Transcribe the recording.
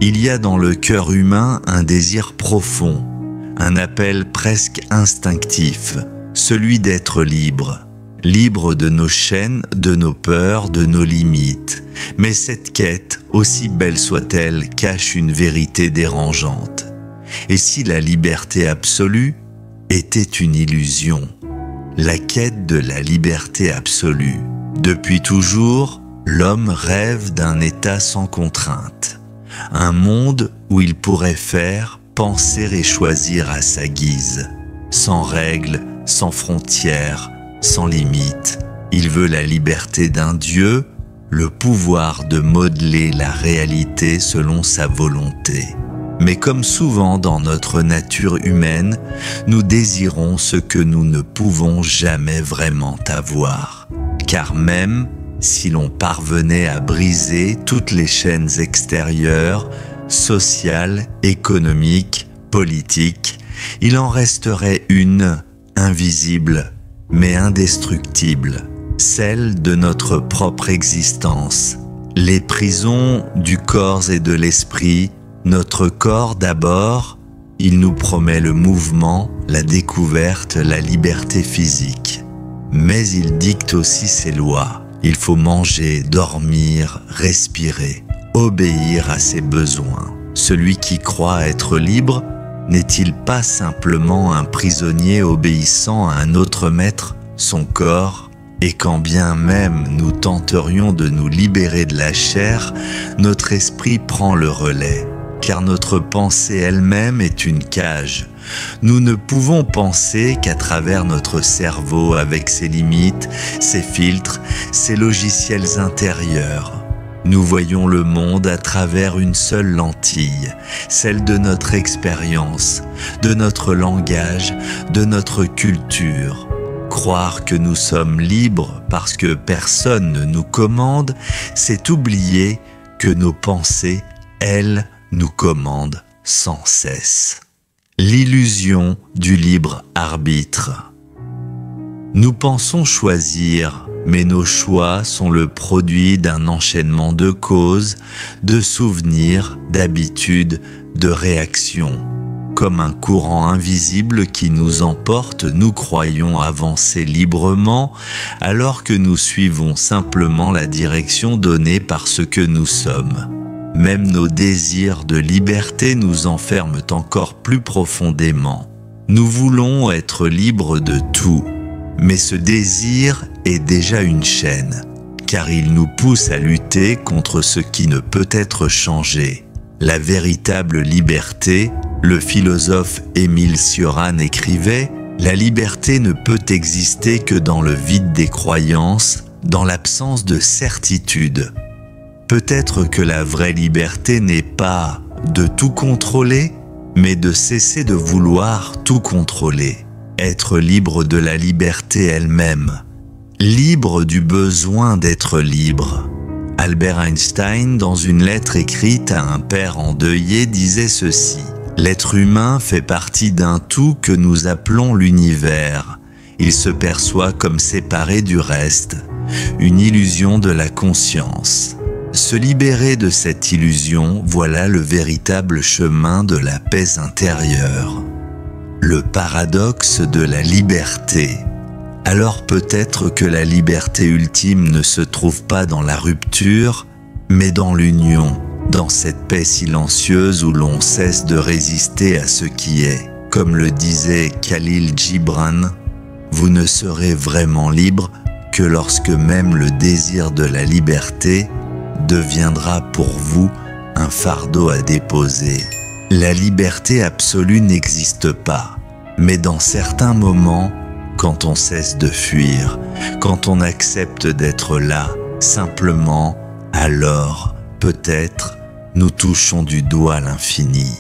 Il y a dans le cœur humain un désir profond, un appel presque instinctif, celui d'être libre. Libre de nos chaînes, de nos peurs, de nos limites. Mais cette quête, aussi belle soit-elle, cache une vérité dérangeante. Et si la liberté absolue était une illusion? La quête de la liberté absolue. Depuis toujours, l'homme rêve d'un état sans contrainte. Un monde où il pourrait faire, penser et choisir à sa guise. Sans règles, sans frontières, sans limite. Il veut la liberté d'un Dieu, le pouvoir de modeler la réalité selon sa volonté. Mais comme souvent dans notre nature humaine, nous désirons ce que nous ne pouvons jamais vraiment avoir. Car même si l'on parvenait à briser toutes les chaînes extérieures, sociales, économiques, politiques, il en resterait une, invisible, mais indestructible, celle de notre propre existence. Les prisons du corps et de l'esprit, notre corps d'abord, il nous promet le mouvement, la découverte, la liberté physique. Mais il dicte aussi ses lois. Il faut manger, dormir, respirer, obéir à ses besoins. Celui qui croit être libre, n'est-il pas simplement un prisonnier obéissant à un autre maître, son corps? Et quand bien même nous tenterions de nous libérer de la chair, notre esprit prend le relais, car notre pensée elle-même est une cage. Nous ne pouvons penser qu'à travers notre cerveau avec ses limites, ses filtres, ses logiciels intérieurs. Nous voyons le monde à travers une seule lentille, celle de notre expérience, de notre langage, de notre culture. Croire que nous sommes libres parce que personne ne nous commande, c'est oublier que nos pensées, elles, nous commandent sans cesse. L'illusion du libre arbitre. Nous pensons choisir, mais nos choix sont le produit d'un enchaînement de causes, de souvenirs, d'habitudes, de réactions. Comme un courant invisible qui nous emporte, nous croyons avancer librement, alors que nous suivons simplement la direction donnée par ce que nous sommes. Même nos désirs de liberté nous enferment encore plus profondément. Nous voulons être libres de tout. Mais ce désir est déjà une chaîne, car il nous pousse à lutter contre ce qui ne peut être changé. La véritable liberté, le philosophe Émile Cioran écrivait, « La liberté ne peut exister que dans le vide des croyances, dans l'absence de certitude. » Peut-être que la vraie liberté n'est pas de tout contrôler, mais de cesser de vouloir tout contrôler. Être libre de la liberté elle-même, libre du besoin d'être libre. Albert Einstein, dans une lettre écrite à un père endeuillé, disait ceci: « L'être humain fait partie d'un tout que nous appelons l'univers. Il se perçoit comme séparé du reste, une illusion de la conscience. Se libérer de cette illusion, voilà le véritable chemin de la paix intérieure. » Le paradoxe de la liberté. Alors peut-être que la liberté ultime ne se trouve pas dans la rupture, mais dans l'union, dans cette paix silencieuse où l'on cesse de résister à ce qui est. Comme le disait Khalil Gibran, vous ne serez vraiment libre que lorsque même le désir de la liberté deviendra pour vous un fardeau à déposer. La liberté absolue n'existe pas, mais dans certains moments, quand on cesse de fuir, quand on accepte d'être là, simplement, alors, peut-être, nous touchons du doigt l'infini.